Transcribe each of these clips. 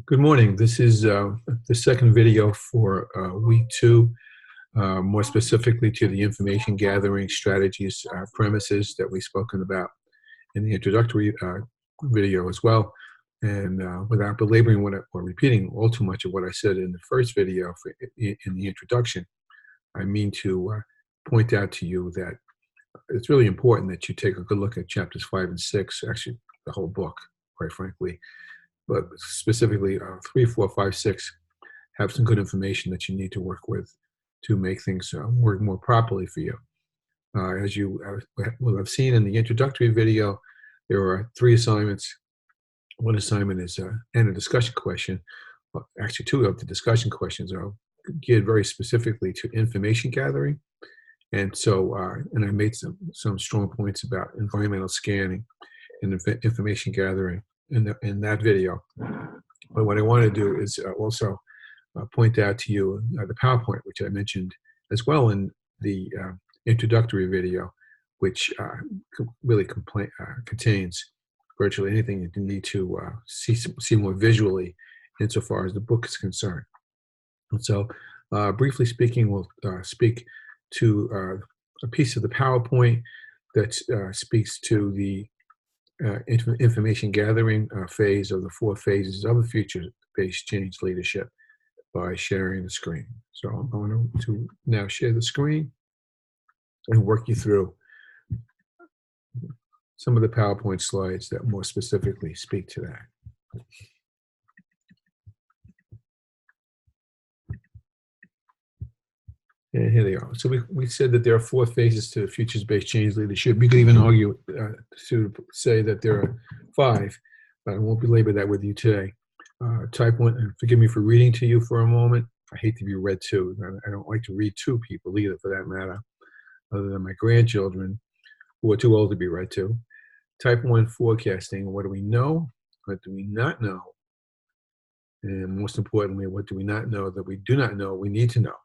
Good morning. This is the second video for week two, more specifically to the information gathering strategies premises that we've spoken about in the introductory video as well. And without belaboring or repeating all too much of what I said in the first video in the introduction, I mean to point out to you that it's really important that you take a good look at chapters 5 and 6, actually the whole book, quite frankly. But specifically 3, 4, 5, 6 have some good information that you need to work with to make things work more properly for you. As you will have seen in the introductory video, there are 3 assignments. One assignment is and a discussion question. Well, actually, 2 of the discussion questions are geared very specifically to information gathering. And so, and I made some strong points about environmental scanning and information gathering in that video. But what I want to do is also point out to you the PowerPoint, which I mentioned as well in the introductory video, which really contains virtually anything you need to see more visually insofar as the book is concerned. And so, briefly speaking, we'll speak to a piece of the PowerPoint that speaks to the information gathering phase of the 4 phases of the future-based change leadership by sharing the screen. So I'm going to now share the screen and work you through some of the PowerPoint slides that more specifically speak to that. And here they are. So we said that there are 4 phases to futures-based change leadership. You could even argue to say that there are 5, but I won't belabor that with you today. Type 1, and forgive me for reading to you for a moment. I hate to be read to. I don't like to read to people either, for that matter, other than my grandchildren, who are too old to be read to. Type 1, forecasting. What do we know? What do we not know? And most importantly, what do we not know that we do not know we need to know?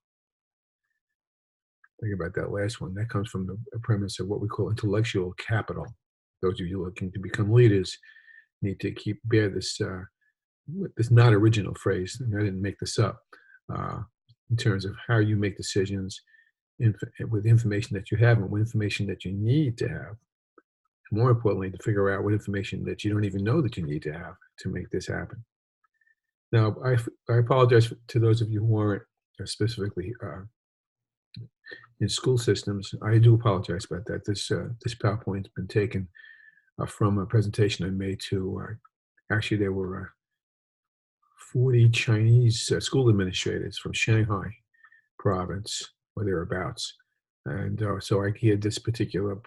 Think about that last one. That comes from the premise of what we call intellectual capital. Those of you looking to become leaders need to bear this not original phrase, and I didn't make this up, in terms of how you make decisions with information that you have and what information that you need to have. More importantly, to figure out what information that you don't even know that you need to have to make this happen. Now, I apologize to those of you who aren't specifically in school systems. I do apologize about that. This PowerPoint's been taken from a presentation I made to, actually there were 40 Chinese school administrators from Shanghai province or thereabouts. And so I geared this particular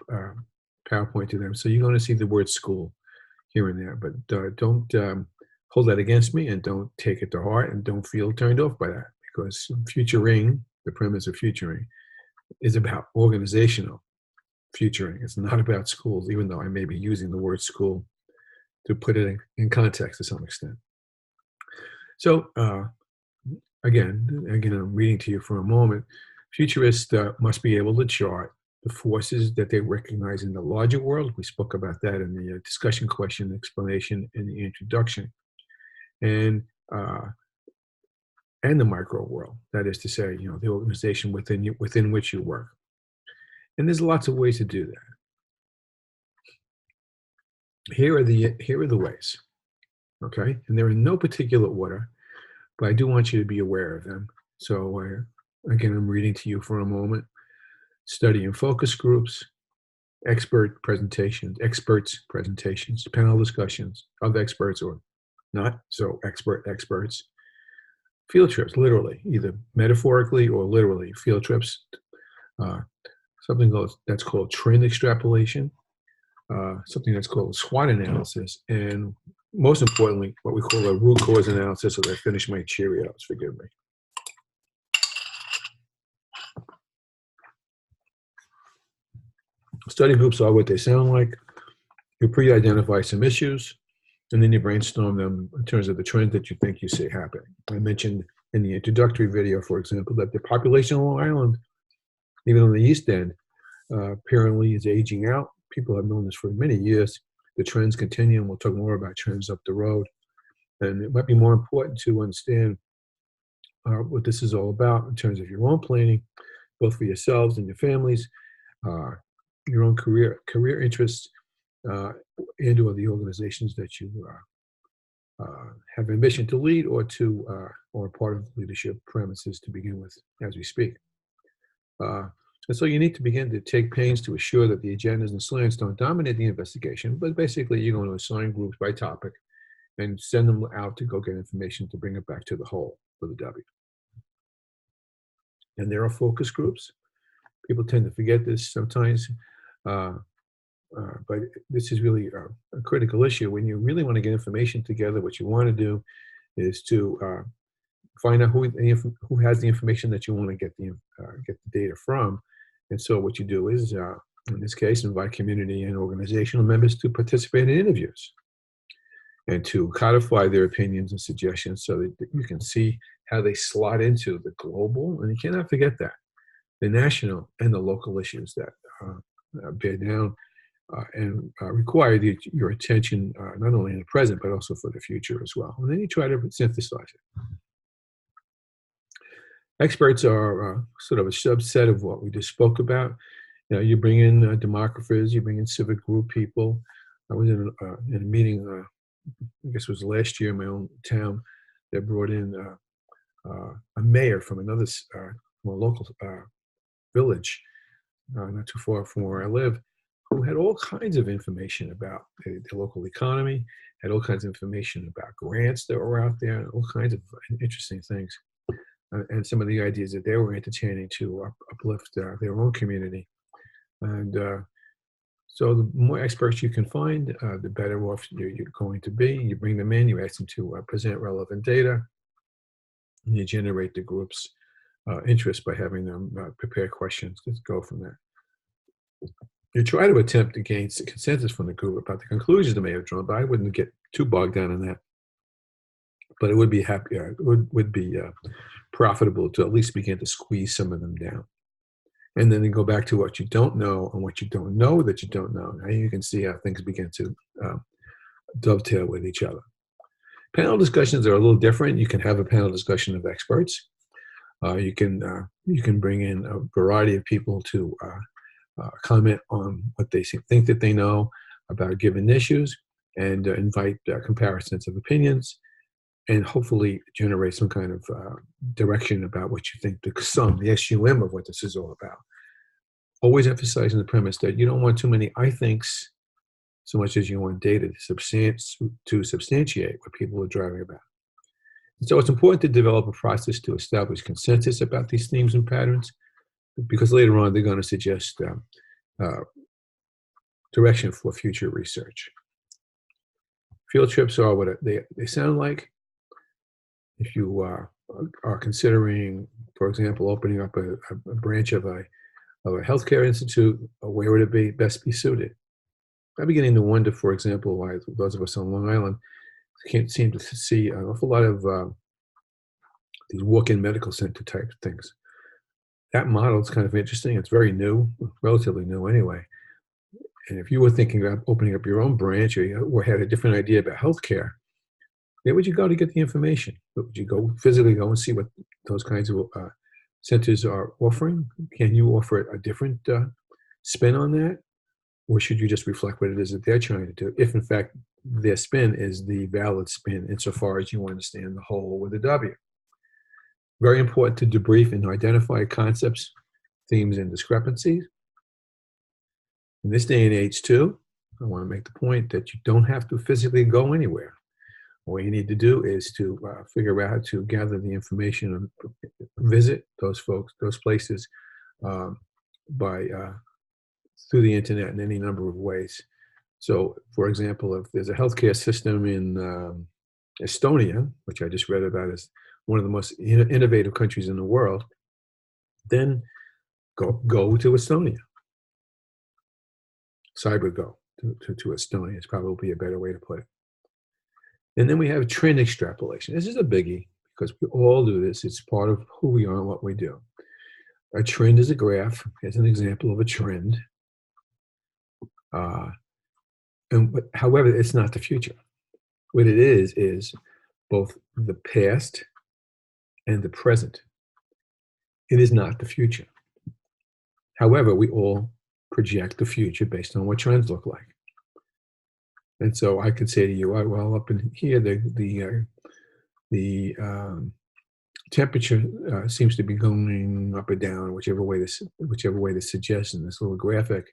PowerPoint to them. So you're going to see the word school here and there, but don't hold that against me, and don't take it to heart, and don't feel turned off by that, because futuring, the premise of futuring, is about organizational futuring. It's not about schools, even though I may be using the word school to put it in context to some extent. So again, I'm reading to you for a moment. Futurists must be able to chart the forces that they recognize in the larger world. We spoke about that in the discussion question explanation in the introduction. And the micro world, that is to say, the organization within which you work. And there's lots of ways to do that. Here are the ways, okay? And they're in no particular order, but I do want you to be aware of them. So again, I'm reading to you for a moment. Study and focus groups, experts presentations, panel discussions of experts or not so experts. Field trips, literally, either metaphorically or literally. Field trips, something that's called trend extrapolation, something that's called SWOT analysis, and most importantly, what we call a root cause analysis. As I finish my Cheerios, forgive me. Study groups are what they sound like. You pre-identify some issues, and then you brainstorm them in terms of the trends that you think you see happening. I mentioned in the introductory video, for example, that the population on Long Island, even on the East End, apparently is aging out. People have known this for many years. The trends continue, and we'll talk more about trends up the road. And it might be more important to understand what this is all about in terms of your own planning, both for yourselves and your families, uh, your own career interests, uh, and/or the organizations that you have ambition to lead or are part of the leadership premises to begin with as we speak. Uh, and so you need to begin to take pains to assure that the agendas and slants don't dominate the investigation, but basically you're going to assign groups by topic and send them out to go get information to bring it back to the whole with a W. And there are focus groups. People tend to forget this sometimes, uh, but this is really a critical issue. When you really want to get information together, what you want to do is to find out who has the information that you want to get the data from. And so what you do is, in this case, invite community and organizational members to participate in interviews and to codify their opinions and suggestions so that you can see how they slot into the global, and you cannot forget that, the national and the local issues that bear down and require your attention, not only in the present, but also for the future as well. And then you try to synthesize it. Experts are sort of a subset of what we just spoke about. You know, you bring in demographers, you bring in civic group people. I was in a meeting, I guess it was last year in my own town, that brought in a mayor from another from a local village, not too far from where I live, who had all kinds of information about the local economy, had all kinds of information about grants that were out there, and all kinds of interesting things. And some of the ideas that they were entertaining to uplift their own community. And so the more experts you can find, the better off you're going to be. You bring them in, you ask them to present relevant data, and you generate the group's interest by having them prepare questions to go from there. You try to attempt to gain consensus from the group about the conclusions they may have drawn, but I wouldn't get too bogged down in that. But it would be would be profitable to at least begin to squeeze some of them down. And then you go back to what you don't know and what you don't know that you don't know. Now you can see how things begin to dovetail with each other. Panel discussions are a little different. You can have a panel discussion of experts. You can bring in a variety of people to comment on what they think that they know about given issues, and invite comparisons of opinions, and hopefully generate some kind of direction about what you think the SUM of what this is all about. Always emphasizing the premise that you don't want too many I thinks so much as you want data to substantiate what people are driving about. And so it's important to develop a process to establish consensus about these themes and patterns, because later on they're going to suggest direction for future research. Field trips are what they sound like. If you are considering, for example, opening up a branch of a healthcare institute, where would it best be suited? I'm beginning to wonder, for example, why those of us on Long Island can't seem to see an awful lot of these walk-in medical center type things. That model is kind of interesting. It's very new, relatively new anyway. And if you were thinking about opening up your own branch, or had a different idea about healthcare, where would you go to get the information? Would you physically go and see what those kinds of centers are offering? Can you offer a different spin on that? Or should you just reflect what it is that they're trying to do, if in fact their spin is the valid spin insofar as you understand the whole with a W? Very important to debrief and identify concepts, themes, and discrepancies. In this day and age, too, I want to make the point that you don't have to physically go anywhere. All you need to do is to figure out how to gather the information and visit those places through the internet in any number of ways. So, for example, if there's a healthcare system in Estonia, which I just read about as one of the most innovative countries in the world, then go to Estonia. Cyber go to Estonia is probably a better way to put it. And then we have trend extrapolation. This is a biggie because we all do this. It's part of who we are and what we do. A trend is a graph. Here's an example of a trend. However, it's not the future. What it is both the past and the present. It is not the future. However, we all project the future based on what trends look like. And so I could say to you, well, up in here, the temperature seems to be going up or down, whichever way this suggests in this little graphic.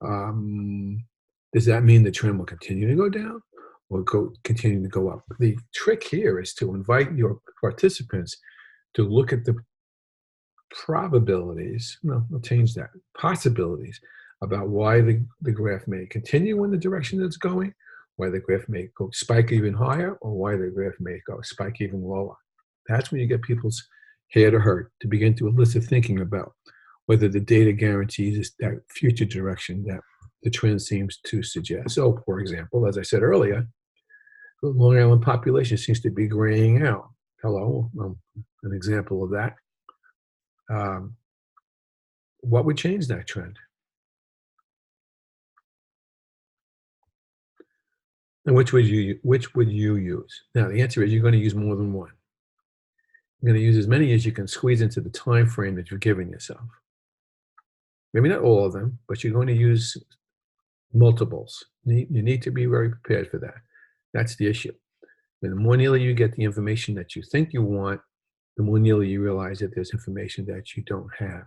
Um, does that mean the trend will continue to go down or continue to go up? The trick here is to invite your participants to look at the probabilities, no, I'll change that, possibilities about why the graph may continue in the direction it's going, why the graph may go spike even higher, or why the graph may go spike even lower. That's when you get people's hair to hurt to begin to elicit thinking about whether the data guarantees that future direction that the trend seems to suggest. So, for example, as I said earlier, the Long Island population seems to be graying out. Hello, an example of that. What would change that trend? And which would you use? Now, the answer is you're going to use more than one. You're going to use as many as you can squeeze into the time frame that you're giving yourself. Maybe not all of them, but you're going to use multiples. You need to be very prepared for that. That's the issue. And the more nearly you get the information that you think you want, the more nearly you realize that there's information that you don't have.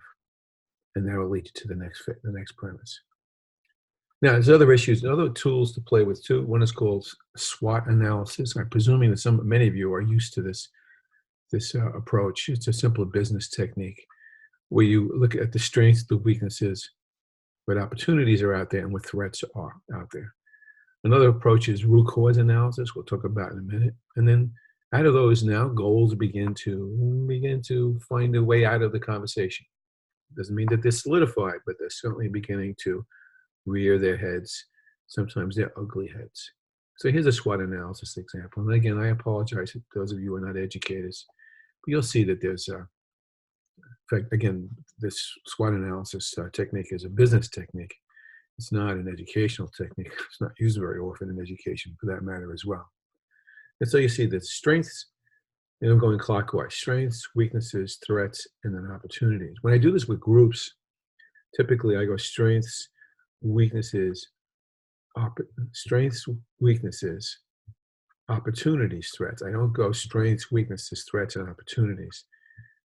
And that will lead you to the next premise. Now, there's other issues, other tools to play with too. One is called SWOT analysis. I'm presuming that many of you are used to this approach. It's a simple business technique where you look at the strengths, the weaknesses, what opportunities are out there, and what threats are out there. Another approach is root cause analysis. We'll talk about in a minute. And then out of those now, goals begin to find a way out of the conversation. Doesn't mean that they're solidified, but they're certainly beginning to rear their heads. Sometimes they're ugly heads. So here's a SWOT analysis example. And again, I apologize to those of you who are not educators, but you'll see that there's in fact, again, this SWOT analysis technique is a business technique. It's not an educational technique. It's not used very often in education for that matter as well. And so you see the strengths, and I'm going clockwise, strengths, weaknesses, threats, and then opportunities. When I do this with groups, typically I go strengths, weaknesses, opportunities, threats. I don't go strengths, weaknesses, threats, and opportunities.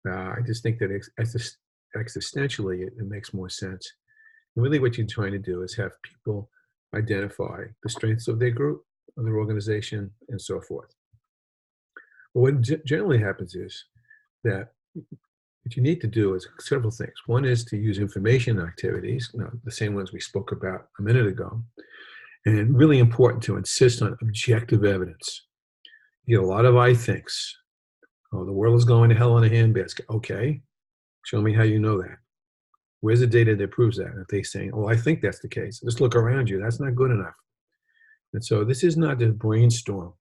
I just think that existentially it makes more sense. And really what you're trying to do is have people identify the strengths of their group, of their organization, and so forth. But what generally happens is that what you need to do is several things. One is to use information activities, the same ones we spoke about a minute ago, and really important to insist on objective evidence. You get a lot of I thinks. Oh, the world is going to hell in a handbasket. Okay, show me how you know that. Where's the data that proves that? If they're saying, oh, I think that's the case, just look around you. That's not good enough. And so this is not just brainstorm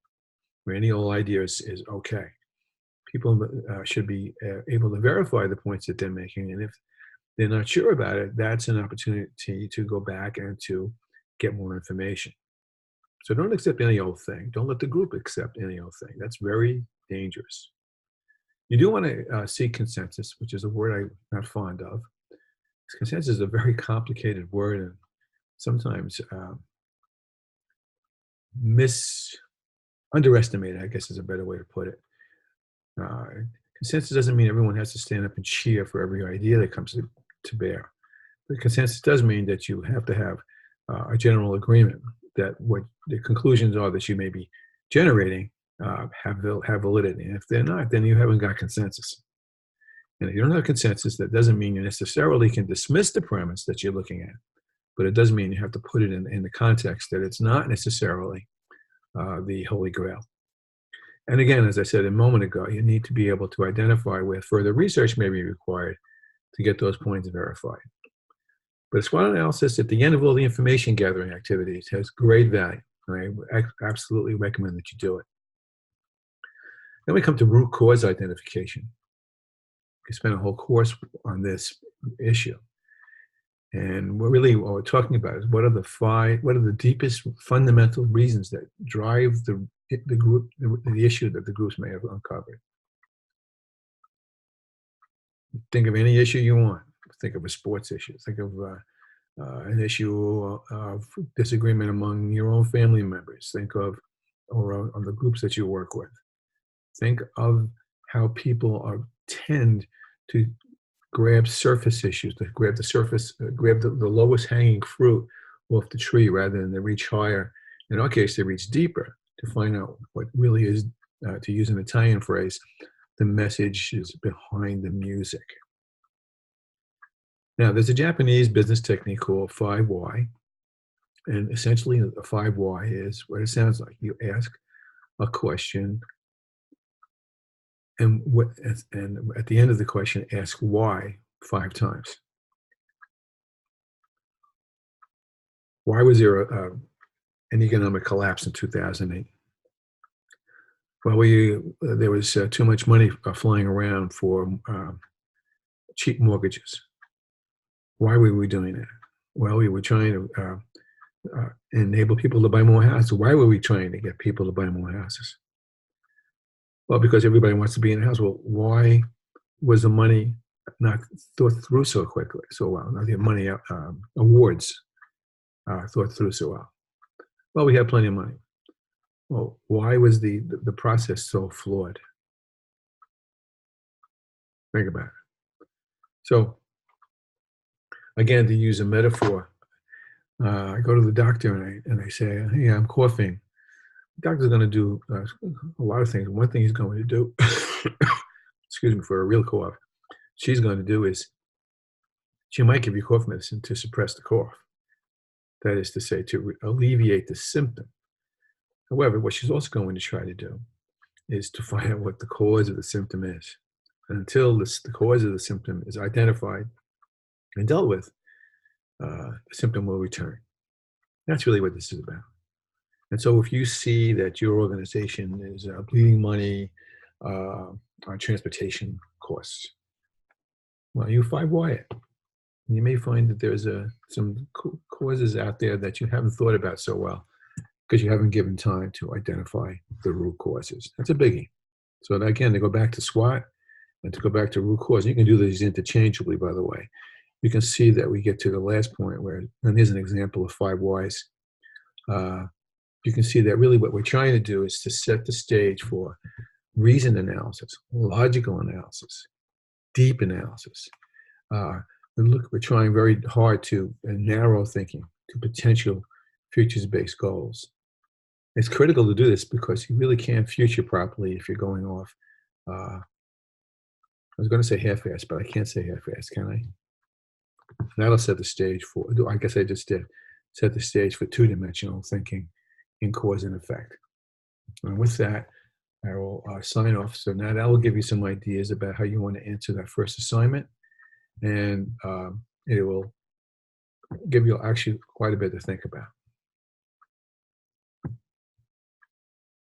where any old idea is okay. People should be able to verify the points that they're making. And if they're not sure about it, that's an opportunity to go back and to get more information. So don't accept any old thing. Don't let the group accept any old thing. That's very dangerous. You do want to seek consensus, which is a word I'm not fond of. Consensus is a very complicated word and sometimes underestimated, I guess is a better way to put it. Consensus doesn't mean everyone has to stand up and cheer for every idea that comes to bear. But consensus does mean that you have to have a general agreement that what the conclusions are that you may be generating have validity. And if they're not, then you haven't got consensus. And if you don't have consensus, that doesn't mean you necessarily can dismiss the premise that you're looking at, but it does mean you have to put it in the context that it's not necessarily the Holy Grail. And again, as I said a moment ago, you need to be able to identify where further research may be required to get those points verified. But SWOT analysis at the end of all the information gathering activities has great value. I absolutely recommend that you do it. Then we come to root cause identification. We spent a whole course on this issue. And what we're talking about is what are the deepest fundamental reasons that drive the the issue that the groups may have uncovered. Think of any issue you want. Think of a sports issue. Think of an issue of disagreement among your own family members. Think of, or on the groups that you work with. Think of how people tend to grab surface issues, to grab the surface, grab the lowest hanging fruit off the tree rather than to reach higher. In our case, they reach deeper to find out what really is, to use an Italian phrase, the message is behind the music. Now, there's a Japanese business technique called 5Y. And essentially, the 5Y is what it sounds like. You ask a question, and at the end of the question, ask why 5 times. Why was there an economic collapse in 2008? Well, there was too much money flying around for cheap mortgages. Why were we doing that? Well, we were trying to enable people to buy more houses. Why were we trying to get people to buy more houses? Well, because everybody wants to be in a house. Well, why was the money not thought through so quickly, so well? Not the money awards thought through so well. Well, we had plenty of money. Well, why was the process so flawed? Think about it. So, again, to use a metaphor, I go to the doctor and I say, hey, I'm coughing. The doctor's going to do a lot of things. One thing he's going to do, excuse me, for a real cough, she's going to do is she might give you cough medicine to suppress the cough. That is to say, to alleviate the symptom. However, what she's also going to try to do is to find out what the cause of the symptom is. And until the cause of the symptom is identified and dealt with, the symptom will return. That's really what this is about. And so if you see that your organization is bleeding money on transportation costs, well, you 5Y it. You may find that there's some causes out there that you haven't thought about so well because you haven't given time to identify the root causes. That's a biggie. So again, to go back to SWOT and to go back to root cause, you can do these interchangeably, by the way. You can see that we get to the last point where, and here's an example of 5 whys. You can see that really what we're trying to do is to set the stage for reasoned analysis, logical analysis, deep analysis. We're trying very hard to narrow thinking to potential futures-based goals. It's critical to do this because you really can't future properly if you're going off. I was going to say half-assed, but I can't say half-assed, can I? That'll set the stage for, I guess I just did, set the stage for two-dimensional thinking in cause and effect. And with that, I will sign off. So now that will give you some ideas about how you want to answer that first assignment. And it will give you actually quite a bit to think about.